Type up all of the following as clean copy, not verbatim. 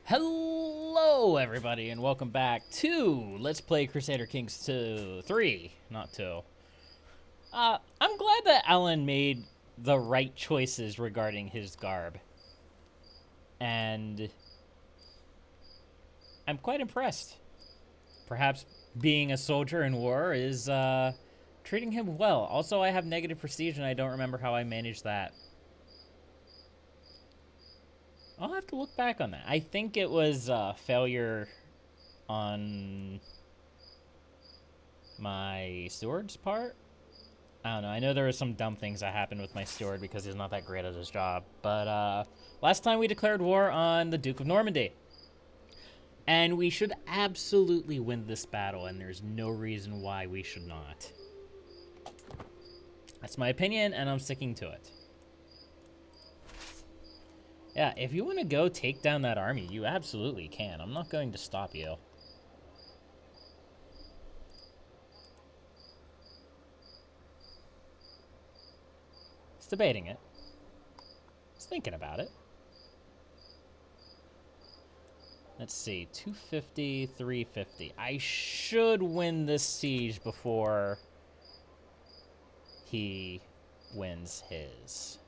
Hello, everybody, and welcome back to Let's Play Crusader Kings 2, 3, not 2. I'm glad that Alan made the right choices regarding his garb. And I'm quite impressed. Perhaps being a soldier in war is, treating him well. Also, I have negative prestige, and I don't remember how I managed that. I'll have to look back on that. I think it was failure on my steward's part. I don't know. I know there were some dumb things that happened with my steward because he's not that great at his job. But last time we declared war on the Duke of Normandy. And we should absolutely win this battle, and there's no reason why we should not. That's my opinion, and I'm sticking to it. Yeah, if you want to go take down that army, you absolutely can. I'm not going to stop you. It's debating it. It's thinking about it. Let's see, 250, 350. I should win this siege before he wins his.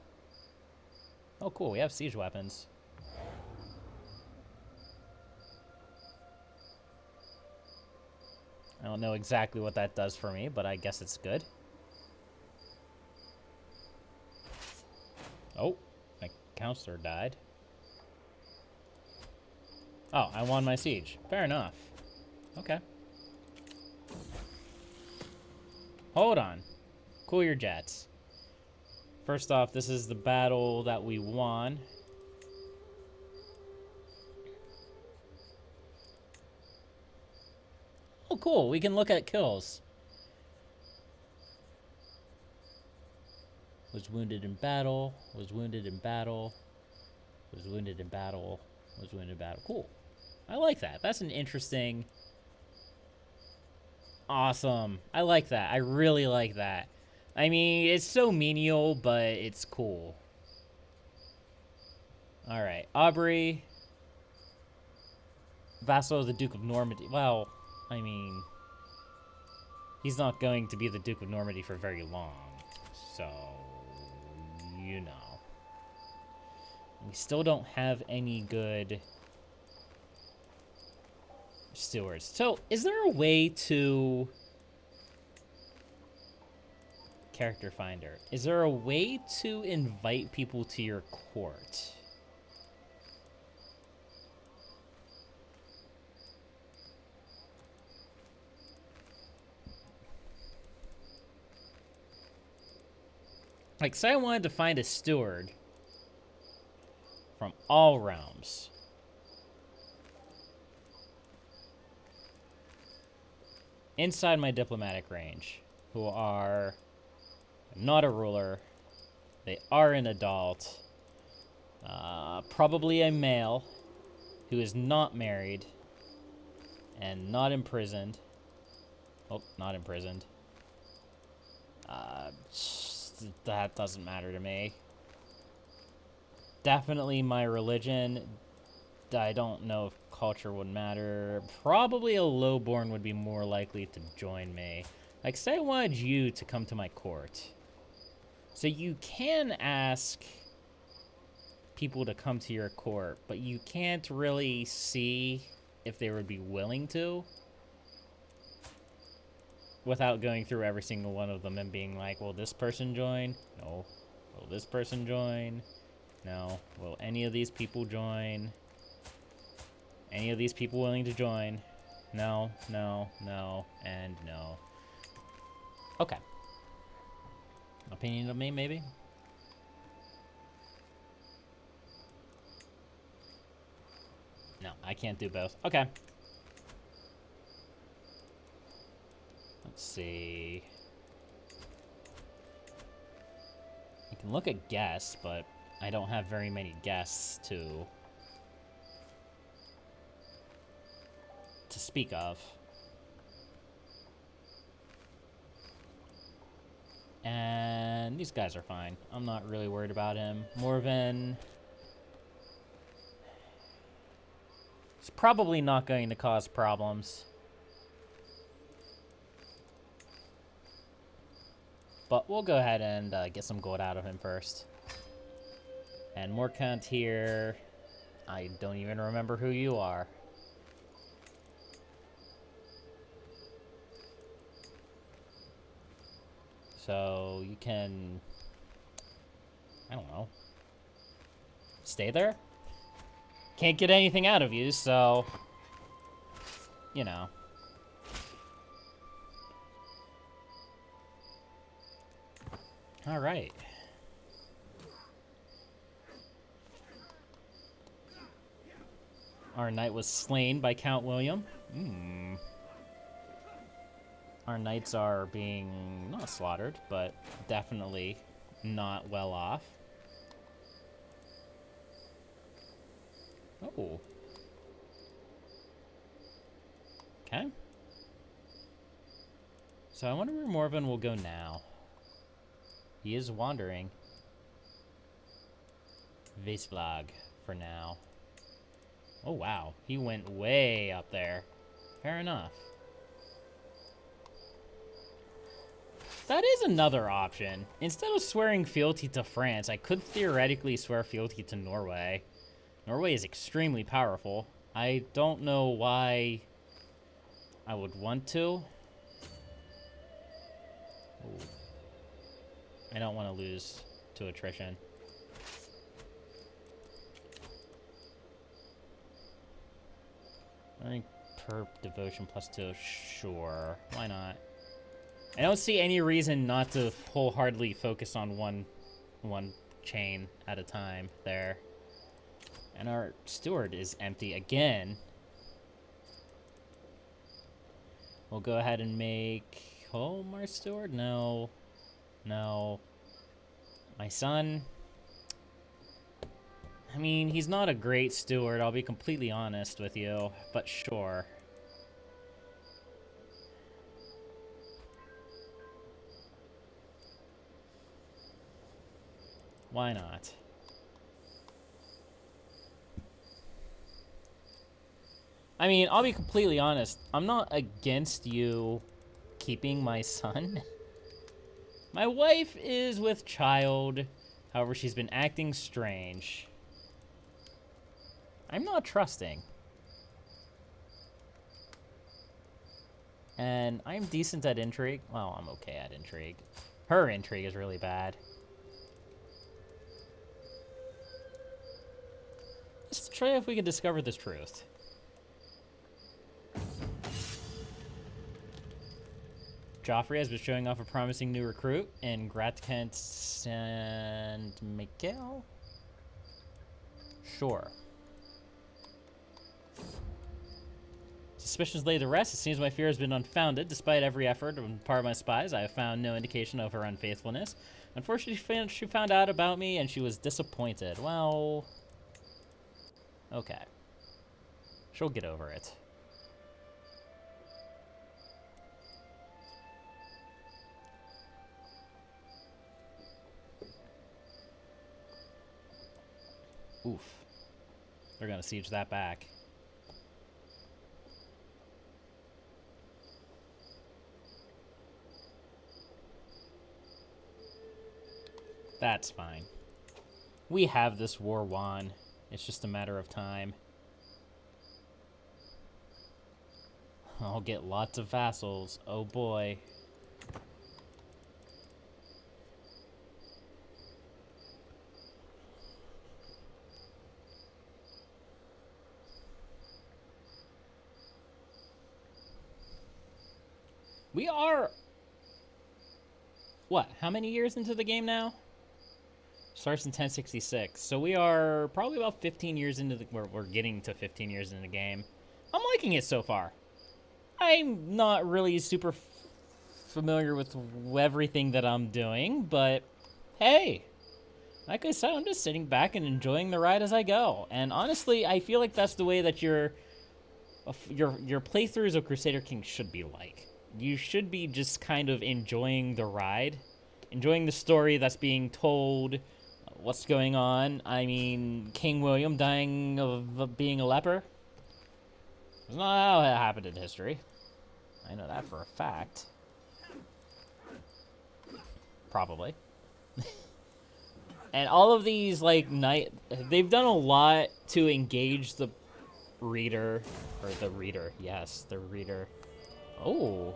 Oh, cool, we have siege weapons. I don't know exactly what that does for me, but I guess it's good. Oh, my counselor died. Oh, I won my siege. Fair enough. Okay. Hold on. Cool your jets. First off, this is the battle that we won. Oh, cool. We can look at kills. Was wounded in battle. Was wounded in battle. Was wounded in battle. Was wounded in battle. Cool. I like that. That's an interesting... Awesome. I like that. I really like that. I mean, it's so menial, but it's cool. Alright. Aubrey. Vassal of the Duke of Normandy. Well, I mean... He's not going to be the Duke of Normandy for very long. So... You know. We still don't have any good... stewards. So, is there a way to... Character finder. Is there a way to invite people to your court? Like, say I wanted to find a steward from all realms. Inside my diplomatic range, who are not a ruler, they are an adult, probably a male, who is not married, and not imprisoned. Oh, not imprisoned. That doesn't matter to me. Definitely my religion. I don't know if culture would matter. Probably a lowborn would be more likely to join me. Like, say I wanted you to come to my court. So you can ask people to come to your court, but you can't really see if they would be willing to without going through every single one of them and being like, will this person join? No. Will this person join? No. Will any of these people join? Any of these people willing to join? No, no, no, and no. Okay. Opinion of me, maybe? No, I can't do both. Okay. Let's see. I can look at guests, but I don't have very many guests to speak of. And these guys are fine. I'm not really worried about him. Morven. It's probably not going to cause problems. But we'll go ahead and get some gold out of him first. And more count here. I don't even remember who you are. So you can, I don't know, stay there? Can't get anything out of you, so, you know. All right. Our knight was slain by Count William. Our knights are being not slaughtered, but definitely not well off. Oh. Okay. So I wonder where Morven will go now. He is wandering. Vaisvlag for now. Oh, wow. He went way up there. Fair enough. That is another option. Instead of swearing fealty to France, I could theoretically swear fealty to Norway. Norway is extremely powerful. I don't know why I would want to. Ooh. I don't want to lose to attrition. I think perp devotion +2, sure. Why not? I don't see any reason not to wholeheartedly focus on one chain at a time there. And our steward is empty again. We'll go ahead and make home our steward? No. No. My son. I mean, he's not a great steward, I'll be completely honest with you, but sure. Why not? I mean, I'll be completely honest. I'm not against you keeping my son. My wife is with child. However, she's been acting strange. I'm not trusting. And I'm decent at intrigue. Well, I'm okay at intrigue. Her intrigue is really bad. Let's try if we can discover this truth. Joffrey has been showing off a promising new recruit in Gratkent and Miguel? Sure. Suspicions lay to rest. It seems my fear has been unfounded. Despite every effort on the part of my spies, I have found no indication of her unfaithfulness. Unfortunately, she found out about me and she was disappointed. Well, okay. She'll get over it. Oof. They're gonna siege that back. That's fine. We have this war won. It's just a matter of time. I'll get lots of vassals. Oh boy. We are... What? How many years into the game now? Starts in 1066. So we are probably about 15 years into the... We're getting to 15 years into the game. I'm liking it so far. I'm not really super familiar with everything that I'm doing, but hey, like I said, I'm just sitting back and enjoying the ride as I go. And honestly, I feel like that's the way that your playthroughs of Crusader Kings should be like. You should be just kind of enjoying the ride, enjoying the story that's being told, what's going on. I mean, King William dying of being a leper. It's not how it happened in history. I know that for a fact. Probably. And all of these, like, they've done a lot to engage the reader. Or the reader, yes, the reader. Oh.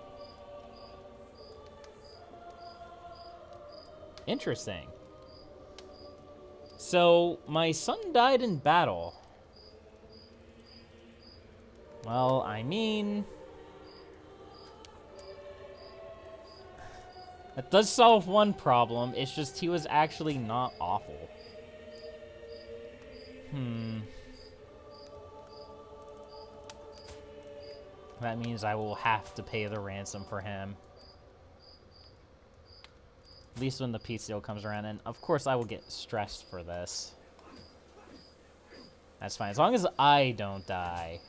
Interesting. So, my son died in battle. Well, I mean... that does solve one problem. It's just he was actually not awful. That means I will have to pay the ransom for him. At least when the peace deal comes around. And, of course, I will get stressed for this. That's fine. As long as I don't die,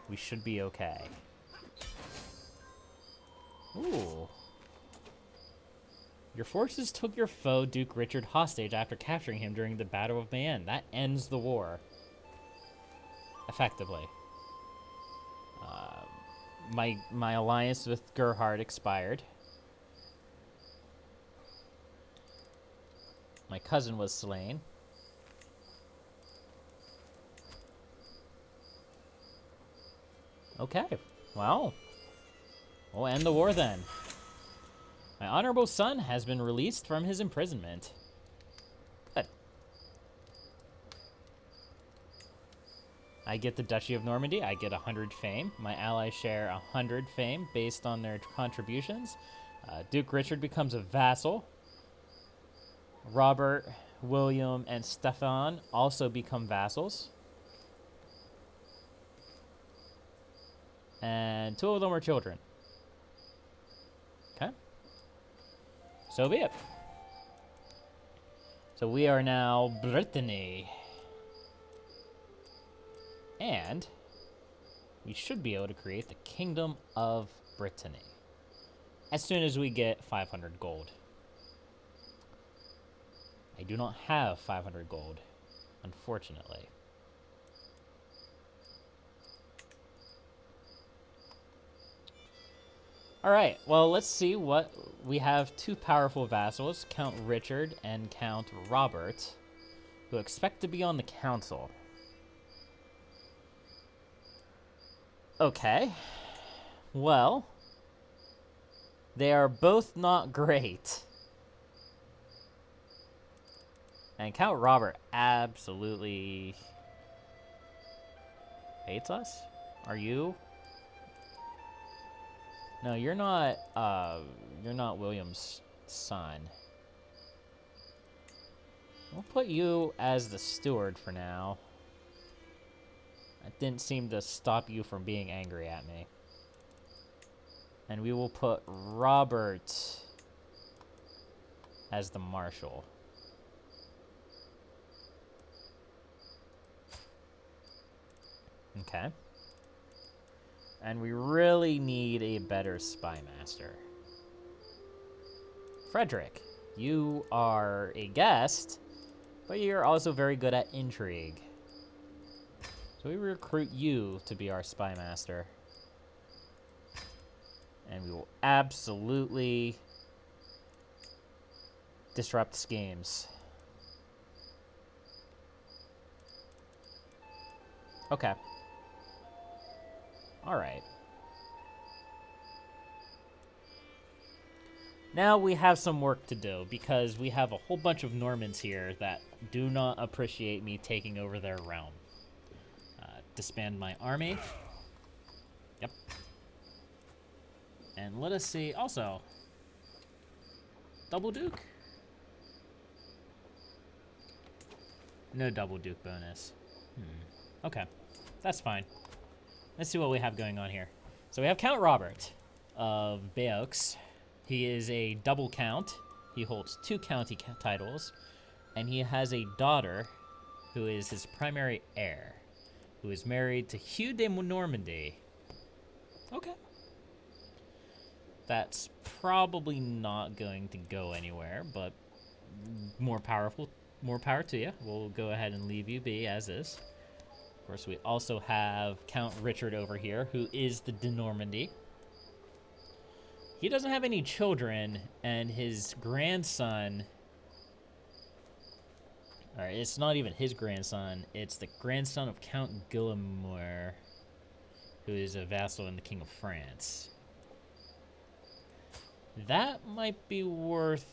we should be okay. Ooh. Your forces took your foe, Duke Richard, hostage after capturing him during the Battle of Mayenne. That ends the war. Effectively. My alliance with Gerhard expired. My cousin was slain. Okay, well, we'll end the war then. My honorable son has been released from his imprisonment. Good. I get the Duchy of Normandy. I get 100 fame. My allies share 100 fame based on their contributions. Duke Richard becomes a vassal. Robert, William, and Stefan also become vassals. And 2 of them are children. Okay. So be it. So we are now Brittany. And we should be able to create the Kingdom of Brittany as soon as we get 500 gold. I do not have 500 gold, unfortunately. Alright, well, let's see what... we have 2 powerful vassals, Count Richard and Count Robert, who expect to be on the council. Okay. Well, they are both not great. And Count Robert absolutely hates us? Are you? No, you're not William's son. We'll put you as the steward for now. That didn't seem to stop you from being angry at me. And we will put Robert as the marshal. Okay. And we really need a better spy master. Frederick, you are a guest, but you're also very good at intrigue. So we recruit you to be our spy master. And we will absolutely disrupt schemes. Okay. Alright. Now we have some work to do, because we have a whole bunch of Normans here that do not appreciate me taking over their realm. Disband my army. Yep. And let us see, also, Double Duke? No Double Duke bonus. Okay, that's fine. Let's see what we have going on here. So we have Count Robert of Bayeux. He is a double count. He holds 2 county titles. And he has a daughter who is his primary heir, who is married to Hugh de Normandy. Okay. That's probably not going to go anywhere, but more power to you. We'll go ahead and leave you be as is. Of course, we also have Count Richard over here, who is the de Normandy. He doesn't have any children, and his grandson... Alright, it's not even his grandson. It's the grandson of Count Guillemot, who is a vassal in the King of France. That might be worth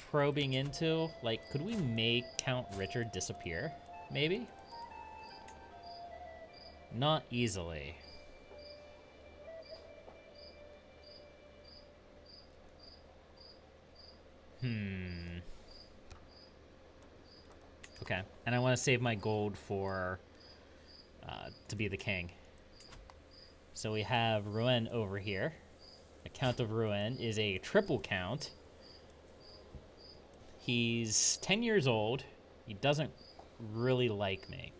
probing into. Like, could we make Count Richard disappear? Maybe? Not easily. Okay, and I want to save my gold for to be the king. So we have Rouen over here. The Count of Rouen is a triple count. He's 10 years old. He doesn't really like me.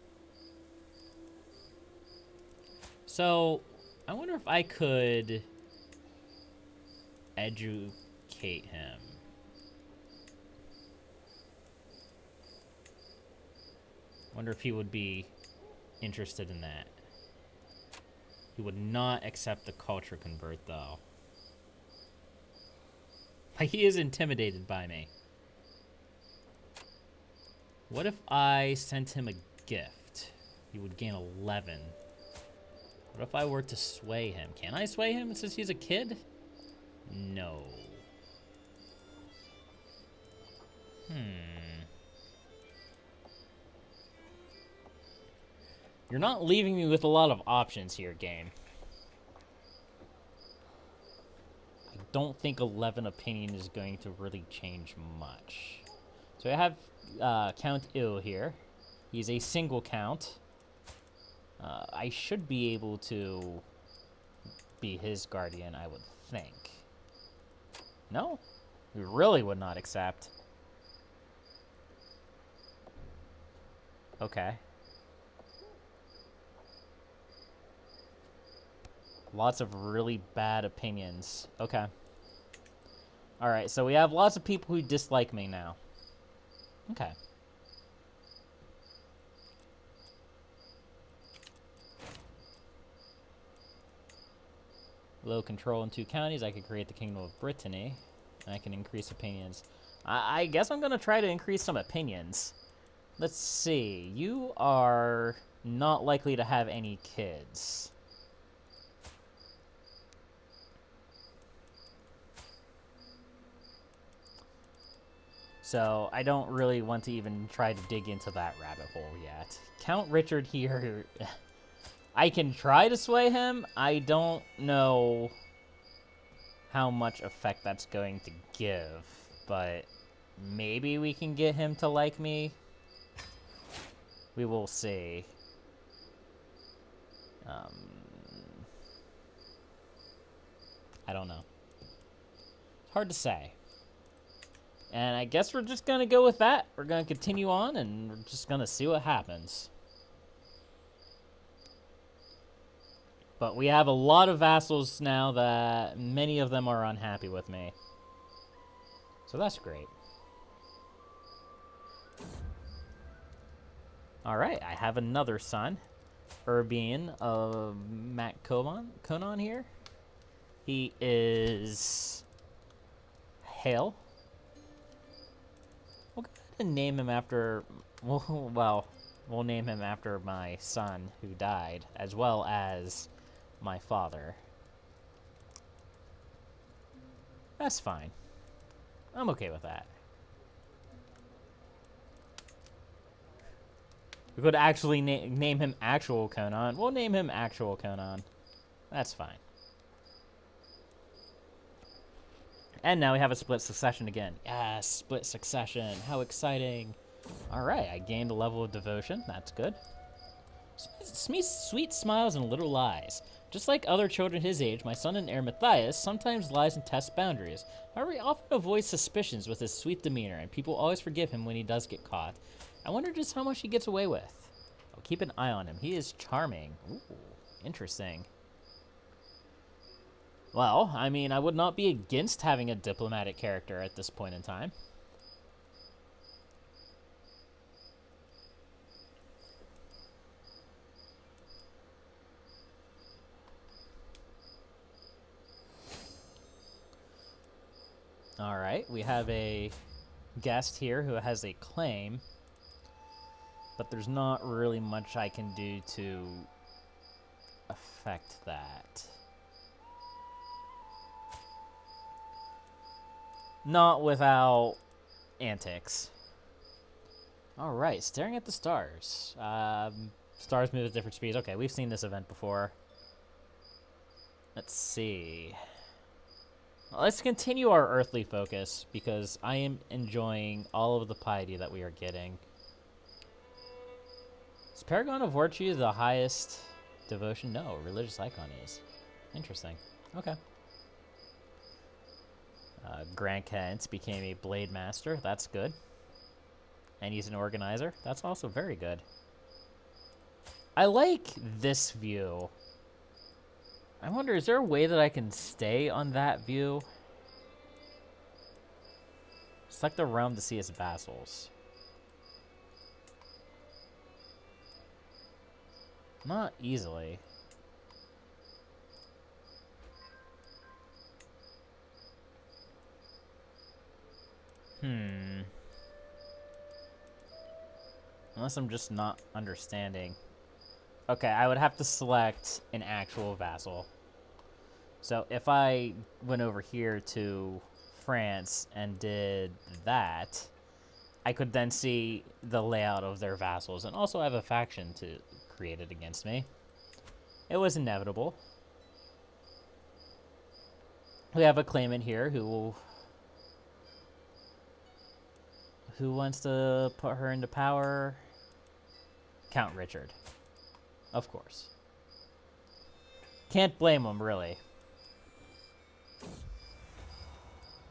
So I wonder if I could educate him. Wonder if he would be interested in that. He would not accept the culture convert, though. But he is intimidated by me. What if I sent him a gift? He would gain 11. What if I were to sway him? Can I sway him since he's a kid? No. You're not leaving me with a lot of options here, game. I don't think 11 opinion is going to really change much. So I have Count Ill here. He's a single count. I should be able to be his guardian, I would think. No? We really would not accept. Okay. Lots of really bad opinions. Okay. Alright, so we have lots of people who dislike me now. Okay. Low control in 2 counties. I could create the Kingdom of Brittany. And I can increase opinions. I guess I'm going to try to increase some opinions. Let's see. You are not likely to have any kids. So I don't really want to even try to dig into that rabbit hole yet. Count Richard here. I can try to sway him. I don't know how much effect that's going to give, but maybe we can get him to like me. We will see. I don't know. It's hard to say. And I guess we're just going to go with that. We're going to continue on, and we're just going to see what happens. But we have a lot of vassals now that many of them are unhappy with me. So that's great. Alright, I have another son. Urbian of Mac Conan here. He is Hale. We'll go ahead and name him after, well, we'll name him after my son who died, as well as my father. That's fine. I'm okay with that. We could actually name him Actual Conan. We'll name him Actual Conan. That's fine. And now we have a split succession again. Yes, split succession. How exciting. Alright, I gained a level of devotion. That's good. Sweet smiles and little lies. Just like other children his age, my son and heir Matthias sometimes lies and tests boundaries. However, he often avoids suspicions with his sweet demeanor, and people always forgive him when he does get caught. I wonder just how much he gets away with. I'll keep an eye on him. He is charming. Ooh, interesting. Well, I mean, I would not be against having a diplomatic character at this point in time. Alright, we have a guest here who has a claim, but there's not really much I can do to affect that. Not without antics. Alright, staring at the stars. Stars move at different speeds. Okay, we've seen this event before. Let's see. Let's continue our earthly focus, because I am enjoying all of the piety that we are getting. Is Paragon of Virtue the highest devotion? No, religious icon is. Interesting. Okay. Grand Kent became a Blade Master. That's good. And he's an organizer. That's also very good. I like this view. I wonder, is there a way that I can stay on that view? Select the realm to see its vassals. Not easily. Unless I'm just not understanding. Okay, I would have to select an actual vassal. So if I went over here to France and did that, I could then see the layout of their vassals and also have a faction created against me. It was inevitable. We have a claimant here who wants to put her into power. Count Richard. Of course. Can't blame him, really.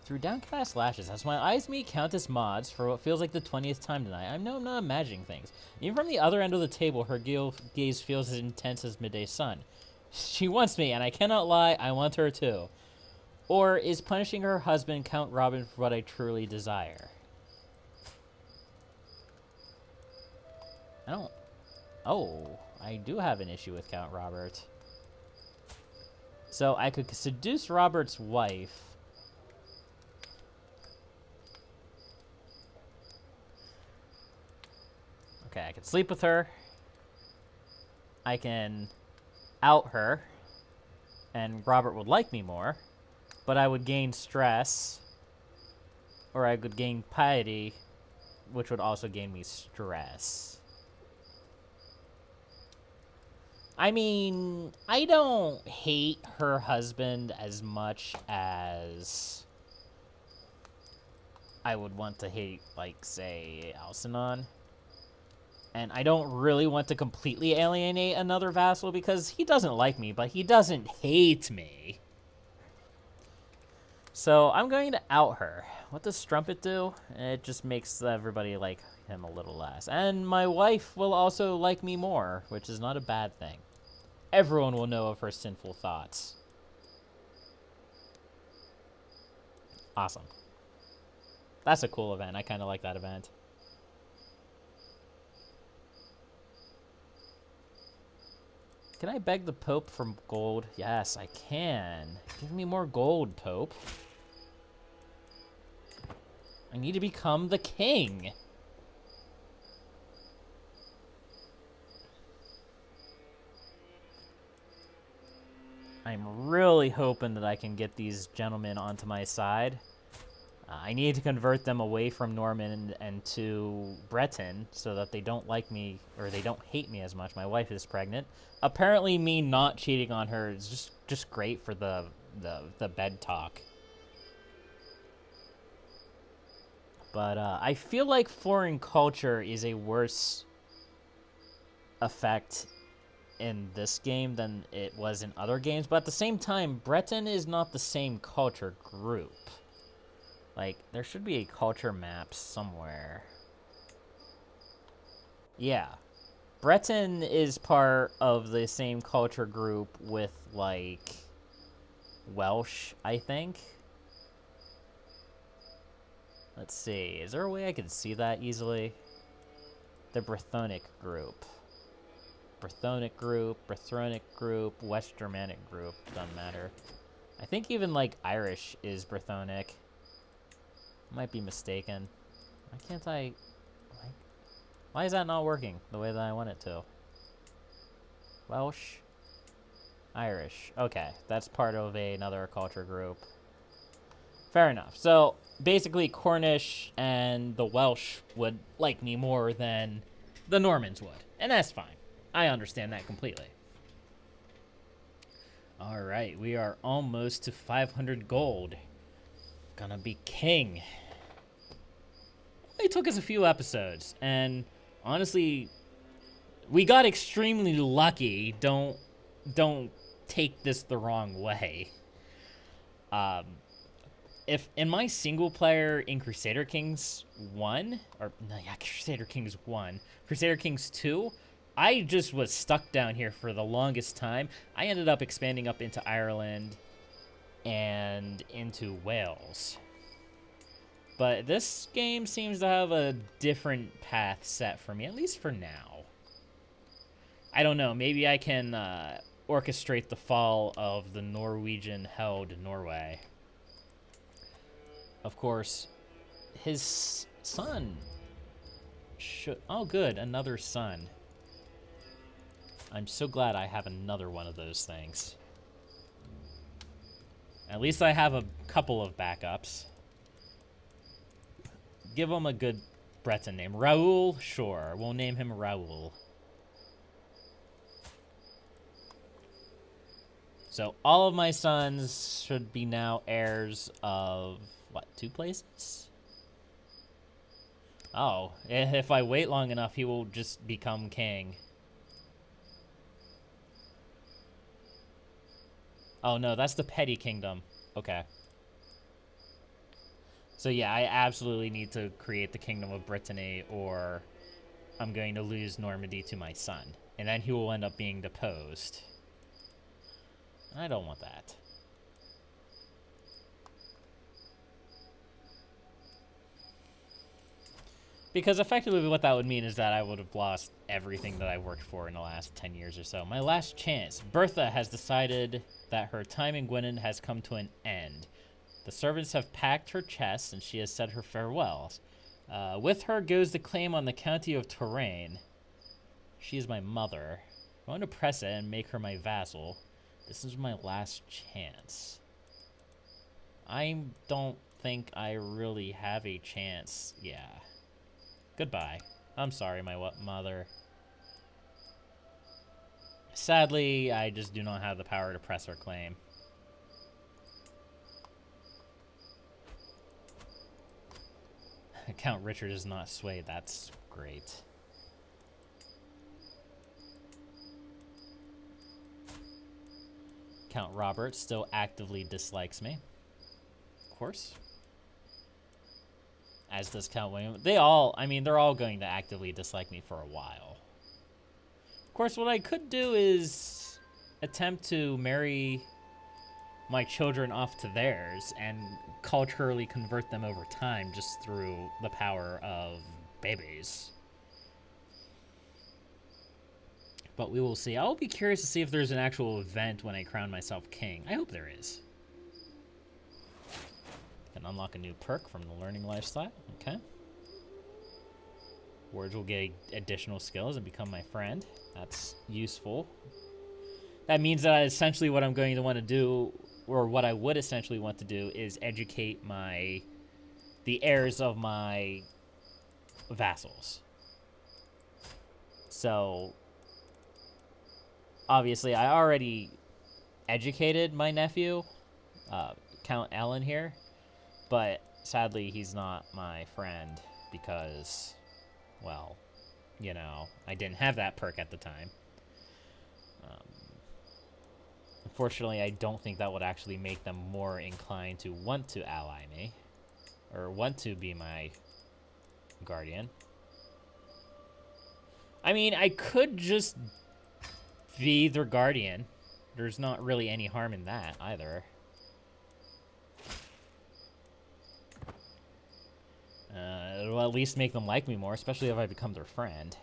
Through downcast lashes, as my eyes meet Countess Maud's for what feels like the 20th time tonight, I know I'm not imagining things. Even from the other end of the table, her gaze feels as intense as midday sun. She wants me, and I cannot lie, I want her too. Or is punishing her husband, Count Robin, for what I truly desire? Oh, I do have an issue with Count Robert. So I could seduce Robert's wife. Okay, I can sleep with her. I can out her. And Robert would like me more. But I would gain stress. Or I could gain piety, which would also gain me stress. I mean, I don't hate her husband as much as I would want to hate, like, say, Alcinone. And I don't really want to completely alienate another vassal because he doesn't like me, but he doesn't hate me. So I'm going to out her. What does Strumpet do? It just makes everybody like him a little less. And my wife will also like me more, which is not a bad thing. Everyone will know of her sinful thoughts. Awesome. That's a cool event. I kind of like that event. Can I beg the Pope for gold? Yes, I can. Give me more gold, Pope. I need to become the king. I'm really hoping that I can get these gentlemen onto my side. I need to convert them away from Norman and to Breton so that they don't like me or they don't hate me as much. My wife is pregnant. Apparently me not cheating on her is just great for the bed talk. But I feel like foreign culture is a worse effect in this game than it was in other games, but at the same time, Breton is not the same culture group. Like, there should be a culture map somewhere. Yeah. Breton is part of the same culture group with, like, Welsh, I think. Let's see. Is there a way I can see that easily? The Brythonic group. Brythonic group, West Germanic group, doesn't matter. I think even, like, Irish is Brythonic. Might be mistaken. Why can't I... Why is that not working the way that I want it to? Welsh? Irish. Okay, that's part of another culture group. Fair enough. So, basically, Cornish and the Welsh would like me more than the Normans would. And that's fine. I understand that completely. Alright, we are almost to 500 gold. Gonna be king. It took us a few episodes, and honestly, we got extremely lucky. Don't take this the wrong way. If in my single player in Crusader Kings 1, or no, yeah, Crusader Kings 1, Crusader Kings 2, I just was stuck down here for the longest time. I ended up expanding up into Ireland and into Wales. But this game seems to have a different path set for me, at least for now. I don't know, maybe I can orchestrate the fall of the Norwegian-held Norway. Of course, his son should... Oh, good, another son. I'm so glad I have another one of those things. At least I have a couple of backups. Give him a good Breton name. Raoul? Sure, we'll name him Raoul. So all of my sons should be now heirs of, what, 2 places? Oh, if I wait long enough, he will just become king. Oh no, that's the petty kingdom. Okay. So yeah, I absolutely need to create the Kingdom of Brittany, or I'm going to lose Normandy to my son. And then he will end up being deposed. I don't want that. Because effectively what that would mean is that I would have lost everything that I worked for in the last 10 years or so. My last chance. Bertha has decided that her time in Gwynedd has come to an end. The servants have packed her chests, and she has said her farewells. With her goes the claim on the county of Touraine. She is my mother. I want to press it and make her my vassal. This is my last chance. I don't think I really have a chance. Yeah. Goodbye. I'm sorry, my mother. Sadly, I just do not have the power to press her claim. Count Richard is not swayed. That's great. Count Robert still actively dislikes me. Of course. As does Count William. They're all going to actively dislike me for a while. Of course, what I could do is attempt to marry my children off to theirs and culturally convert them over time just through the power of babies. But we will see. I'll be curious to see if there's an actual event when I crown myself king. I hope there is. Can unlock a new perk from the learning lifestyle. Okay. Words will get additional skills and become my friend. That's useful. That means that essentially what I'm going to want to do, or what I would essentially want to do, is educate the heirs of my vassals. So, obviously, I already educated my nephew, Count Alan here, but sadly, he's not my friend because, well, you know, I didn't have that perk at the time. Unfortunately, I don't think that would actually make them more inclined to want to ally me, or want to be my guardian. I mean, I could just be their guardian. There's not really any harm in that either. It'll at least make them like me more, especially if I become their friend.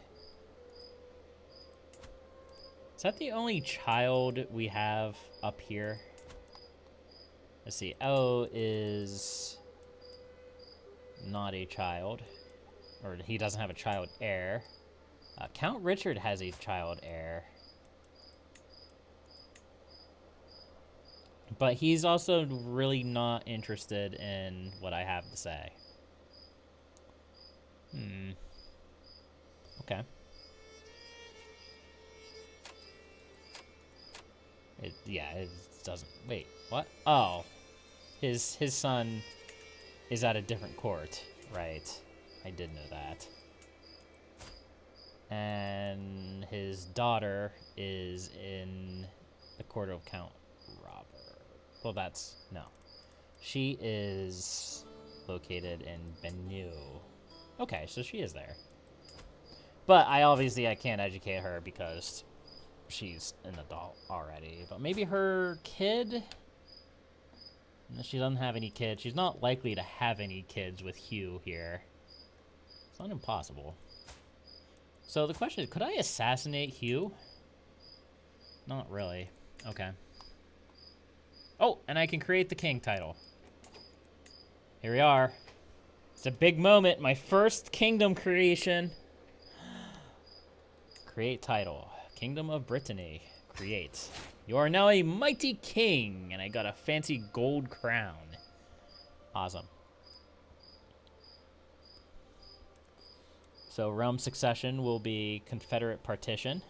Is that the only child we have up here? Let's see. Oh, is... not a child. Or he doesn't have a child heir. Count Richard has a child heir. But he's also really not interested in what I have to say. Okay. It doesn't... Wait, what? Oh. His son is at a different court. Right. I did know that. And his daughter is in the court of Count Robert. Well, that's... No. She is located in Benu. Okay, so she is there. But I can't educate her because she's an adult already. But maybe her kid? She doesn't have any kids. She's not likely to have any kids with Hugh here. It's not impossible. So the question is, could I assassinate Hugh? Not really. Okay. Oh, and I can create the king title. Here we are. It's a big moment. My first kingdom creation. Create title. Kingdom of Brittany. Create. You are now a mighty king, and I got a fancy gold crown. Awesome. So realm succession will be Confederate partition,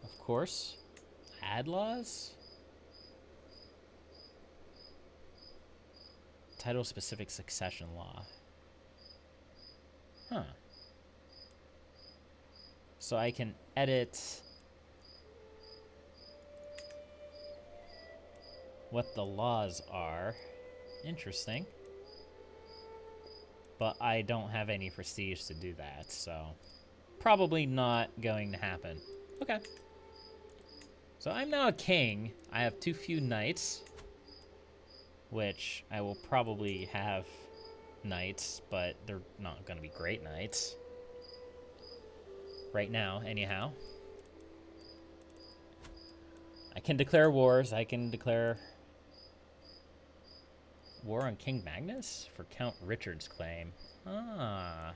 of course. Add laws? Title specific succession law. Huh. So I can edit what the laws are. Interesting. But I don't have any prestige to do that, so probably not going to happen. Okay. So I'm now a king. I have too few knights, which I will probably have knights, but they're not going to be great knights. Right now, anyhow. I can declare wars. I can declare war on King Magnus for Count Richard's claim. Ah.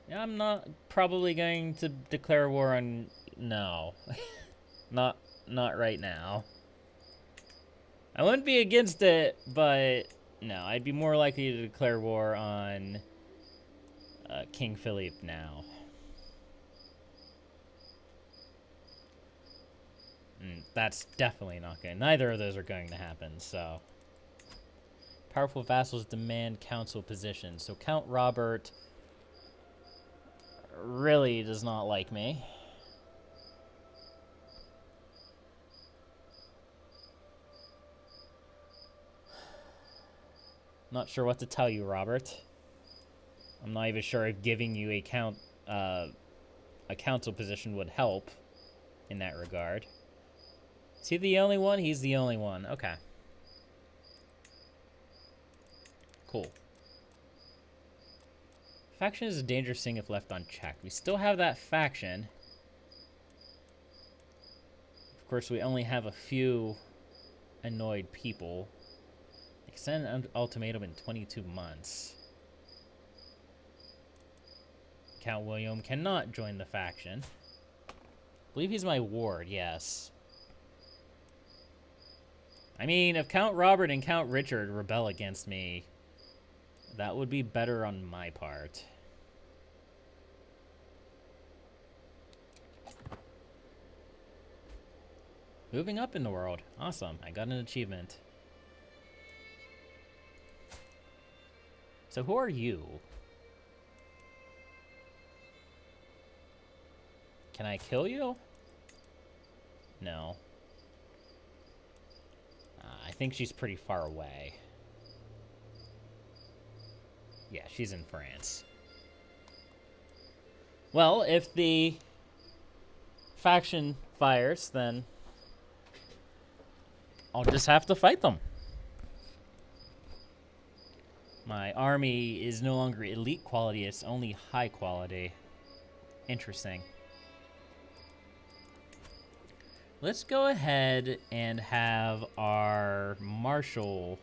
Yeah, I'm not probably going to declare war on... No. not right now. I wouldn't be against it, but no, I'd be more likely to declare war on King Philippe now. That's definitely not good. Neither of those are going to happen, so... Powerful vassals demand council positions. So Count Robert really does not like me. Not sure what to tell you, Robert. I'm not even sure if giving you a council position would help in that regard. Is he the only one? He's the only one. Okay. Cool. Faction is a dangerous thing if left unchecked. We still have that faction. Of course, we only have a few annoyed people. Extend an ultimatum in 22 months. Count William cannot join the faction. I believe he's my ward, yes. I mean, if Count Robert and Count Richard rebel against me, that would be better on my part. Moving up in the world. Awesome. I got an achievement. So who are you? Can I kill you? No. I think she's pretty far away. Yeah, she's in France. Well, if the faction fires, then I'll just have to fight them. My army is no longer elite quality, it's only high quality. Interesting. Let's go ahead and have our marshal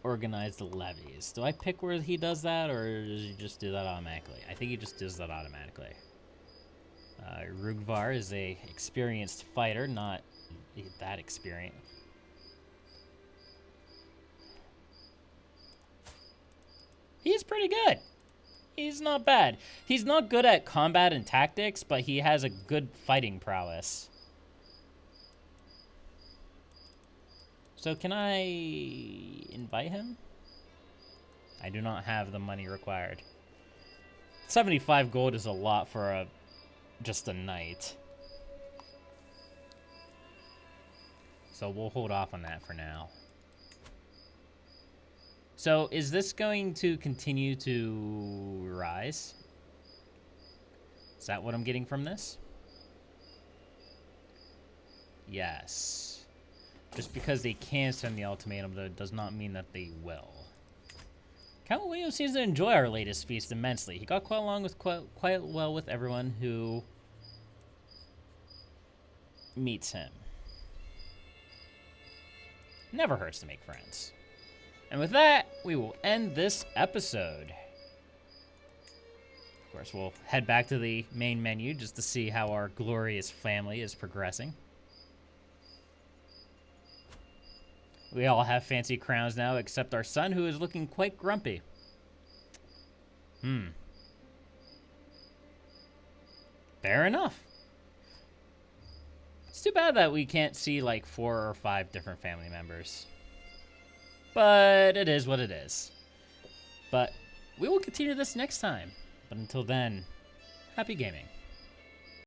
organize the levies. Do I pick where he does that, or does he just do that automatically? I think he just does that automatically. Rugvar is a experienced fighter, not that experienced. He's pretty good. He's not bad. He's not good at combat and tactics, but he has a good fighting prowess. So can I invite him? I do not have the money required. 75 gold is a lot for just a night. So we'll hold off on that for now. So is this going to continue to rise? Is that what I'm getting from this? Yes. Just because they can send the ultimatum, though, does not mean that they will. Count William seems to enjoy our latest feast immensely. He got quite along with quite well with everyone who meets him. Never hurts to make friends. And with that, we will end this episode. Of course, we'll head back to the main menu just to see how our glorious family is progressing. We all have fancy crowns now, except our son, who is looking quite grumpy. Fair enough. It's too bad that we can't see like 4 or 5 different family members. But it is what it is. But we will continue this next time. But until then, happy gaming.